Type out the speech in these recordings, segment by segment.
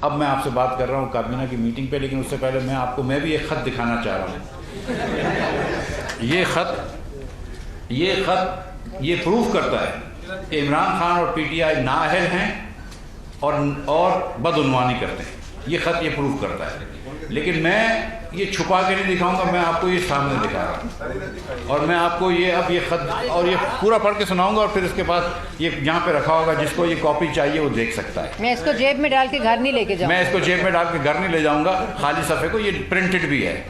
اب میں آپ سے بات کر رہا ہوں کابینہ کی میٹنگ پہ، لیکن اس سے پہلے میں بھی ایک خط دکھانا چاہ رہا ہوں۔ یہ خط یہ پروف کرتا ہے کہ عمران خان اور پی ٹی آئی نااہل ہیں اور بدعنوانی کرتے ہیں۔ یہ خط یہ پروف کرتا ہے، لیکن میں یہ چھپا کے نہیں دکھاؤں گا، میں آپ کو یہ سامنے دکھا رہا ہوں، اور میں آپ کو اب یہ خط اور یہ پورا پڑھ کے سناؤں گا، اور پھر اس کے بعد یہ یہاں پہ رکھا ہوگا، جس کو یہ کاپی چاہیے وہ دیکھ سکتا ہے۔ میں اس کو جیب میں ڈال کے گھر نہیں لے کے جاؤں گا، میں اس کو جیب میں ڈال کے گھر نہیں لے جاؤں گا، خالی صفحے کو، یہ پرنٹڈ بھی ہے۔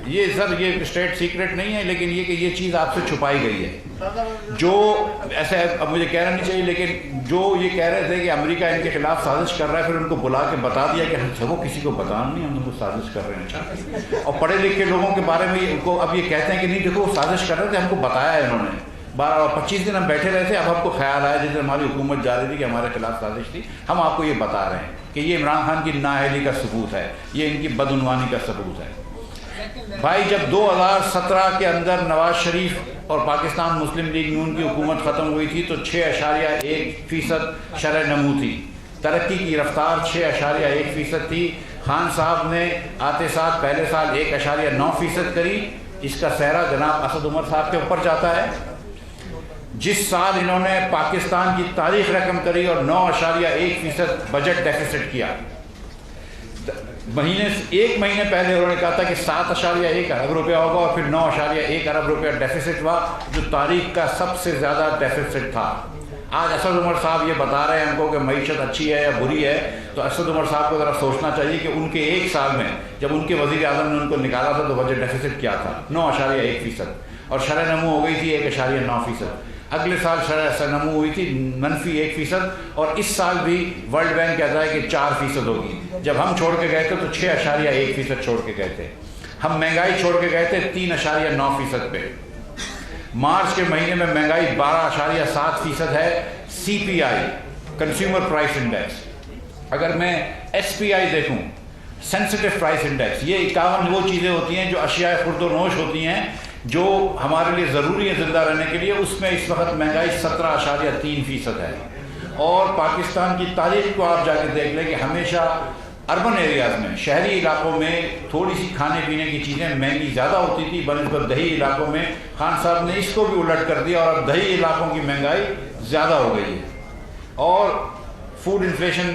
یہ سر یہ اسٹیٹ سیکرٹ نہیں ہے، لیکن یہ کہ یہ چیز آپ سے چھپائی گئی ہے۔ جو ایسے اب مجھے کہنا نہیں چاہیے، لیکن جو یہ کہہ رہے تھے کہ امریکہ ان کے خلاف سازش کر رہا ہے، پھر ان کو بلا کے بتا دیا کہ وہ کسی کو بتانا نہیں، ہم ان کو سازش کر رہے ہیں۔ اچھا، اور پڑھے لکھے لوگوں کے بارے میں ان کو اب یہ کہتے ہیں کہ نہیں دیکھو سازش کر رہے تھے، ہم کو بتایا ہے انہوں نے، 25 دن ہم بیٹھے رہے تھے، اب ہم کو خیال آیا جس دن ہماری حکومت جا رہی تھی کہ ہمارے خلاف سازش تھی، ہم آپ کو یہ بتا رہے ہیں کہ یہ عمران خان کی نااہلی کا ثبوت ہے، یہ ان کی بدعنوانی کا ثبوت ہے۔ بھائی جب 2017 کے اندر نواز شریف اور پاکستان مسلم لیگ نون کی حکومت ختم ہوئی تھی تو 6.1% شرح نمو تھی، ترقی کی رفتار 6.1% تھی۔ خان صاحب نے آتے ساتھ پہلے سال 1.9% کری، اس کا سہرا جناب اسد عمر صاحب کے اوپر جاتا ہے۔ جس سال انہوں نے پاکستان کی تاریخ رقم کری اور 9.1% بجٹ ڈیفیسٹ کیا، ایک مہینے پہلے انہوں نے کہا تھا کہ 7.1 ارب روپیہ ہوگا، اور پھر 9.1 ارب روپیہ ڈیفیسٹ ہوا، جو تاریخ کا سب سے زیادہ ڈیفیسٹ تھا۔ آج اسد عمر صاحب یہ بتا رہے ہیں ہم کو کہ معیشت اچھی ہے یا بری ہے، تو اسد عمر صاحب کو ذرا سوچنا چاہیے کہ ان کے ایک سال میں جب ان کے وزیر اعظم نے ان کو نکالا تھا تو بجٹ ڈیفیسٹ کیا تھا، 9.1%، اور شرح نمو ہو گئی تھی 1.9%۔ اگلے سال شرح نمو ہوئی تھی -1%، اور اس سال بھی ورلڈ بینک کہتا ہے کہ 4% ہوگی۔ جب ہم چھوڑ کے گئے تھے تو 6.1% چھوڑ کے گئے تھے، ہم مہنگائی چھوڑ کے گئے تھے 3.9% پہ۔ مارچ کے مہینے میں مہنگائی 12.7% ہے۔ سی پی آئی کنزیومر پرائس انڈیکس، اگر میں ایس پی آئی دیکھوں سینسٹیو پرائس انڈیکس، یہ 51 وہ چیزیں ہوتی ہیں جو اشیاء خرد و نوش ہوتی ہیں جو ہمارے لیے ضروری ہے زندہ رہنے کے لیے، اس میں اس وقت مہنگائی 17.3% ہے۔ اور پاکستان کی تاریخ کو آپ جا کے دیکھ لیں کہ ہمیشہ اربن ایریاز میں، شہری علاقوں میں تھوڑی سی کھانے پینے کی چیزیں مہنگی زیادہ ہوتی تھی بنسبت دیہی علاقوں میں۔ خان صاحب نے اس کو بھی الٹ کر دیا، اور اب دیہی علاقوں کی مہنگائی زیادہ ہو گئی ہے، اور فوڈ انفلیشن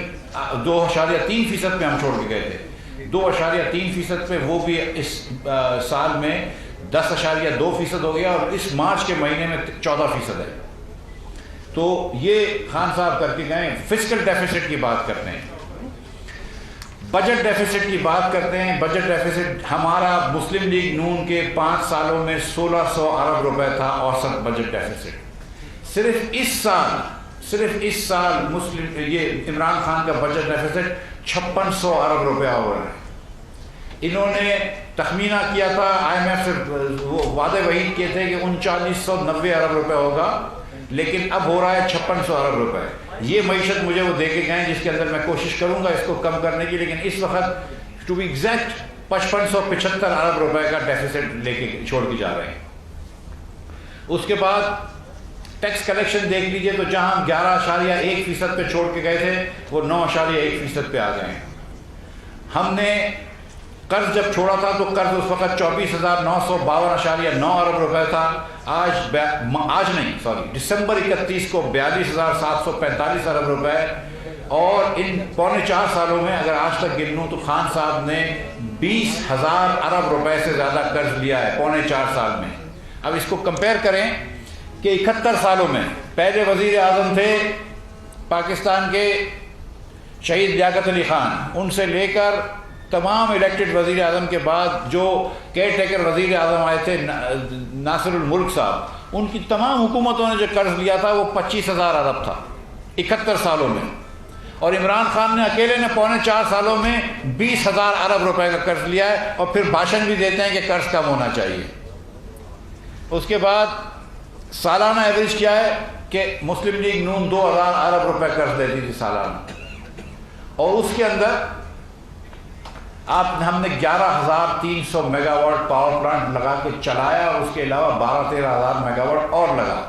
2.3% پہ ہم چھوڑ کے گئے تھے، 2.3% پہ وہ بھی اس سال میں 10.2% ہو گیا، اور اس مارچ کے مہینے میں 14% ہے۔ تو یہ خان صاحب کر کے گئے۔ فسکل ڈیفیسٹ کی بات کرتے ہیں، بجٹ ڈیفیسٹ کی بات کرتے ہیں۔ بجٹ ڈیفیسٹ ہمارا مسلم لیگ نون کے 5 سالوں میں 1600 ارب روپے تھا اوسط بجٹ ڈیفیسٹ۔ صرف اس سال یہ عمران خان کا بجٹ ڈیفیسٹ 5600 ارب روپیہ ہو رہا ہے۔ انہوں نے تخمینہ کیا تھا، آئی ایم ایف سے وہ وعدے وعید کیے تھے کہ 3990 ارب روپے ہوگا، لیکن اب ہو رہا ہے 5600 ارب روپے۔ یہ معیشت مجھے وہ دے کے گئے جس کے اندر میں کوشش کروں گا اس کو کم کرنے کی، لیکن اس وقت ٹو بی ایگزیکٹ 5575 ارب روپے کا ڈیفیسٹ لے کے چھوڑ کے جا رہے ہیں۔ اس کے بعد ٹیکس کلیکشن دیکھ لیجئے تو جہاں ہم 11.1% پہ چھوڑ کے گئے تھے وہ 9.1% پہ آ گئے ہیں۔ ہم نے قرض جب چھوڑا تھا تو قرض اس وقت 24,952.9 ارب روپے تھا، دسمبر 31 کو 42,745 ارب روپے، اور ان 3.25 سالوں میں اگر آج تک گن لوں تو خان صاحب نے 20,000 ارب روپے سے زیادہ قرض لیا ہے 3.25 سال میں۔ اب اس کو کمپیئر کریں کہ 71 سالوں میں پہلے وزیر اعظم تھے پاکستان کے شہید لیاقت علی خان، ان سے لے کر تمام الیکٹڈ وزیر اعظم کے بعد جو کیئر ٹیکر وزیر اعظم آئے تھے ناصر الملک صاحب، ان کی تمام حکومتوں نے جو قرض لیا تھا وہ 25,000 ارب تھا 71 سالوں میں، اور عمران خان نے اکیلے نے 4.25 سالوں میں 20,000 ارب روپے کا قرض لیا ہے، اور پھر بھاشن بھی دیتے ہیں کہ قرض کم ہونا چاہیے۔ اس کے بعد سالانہ ایوریج کیا ہے کہ مسلم لیگ نون 2,000 ارب روپے قرض دیتی تھی سالانہ، اور اس کے اندر ہم نے 11,300 میگا واٹ پاور پلانٹ لگا کے چلایا، اور اس کے علاوہ 12-13 ہزار میگا واٹ اور لگا۔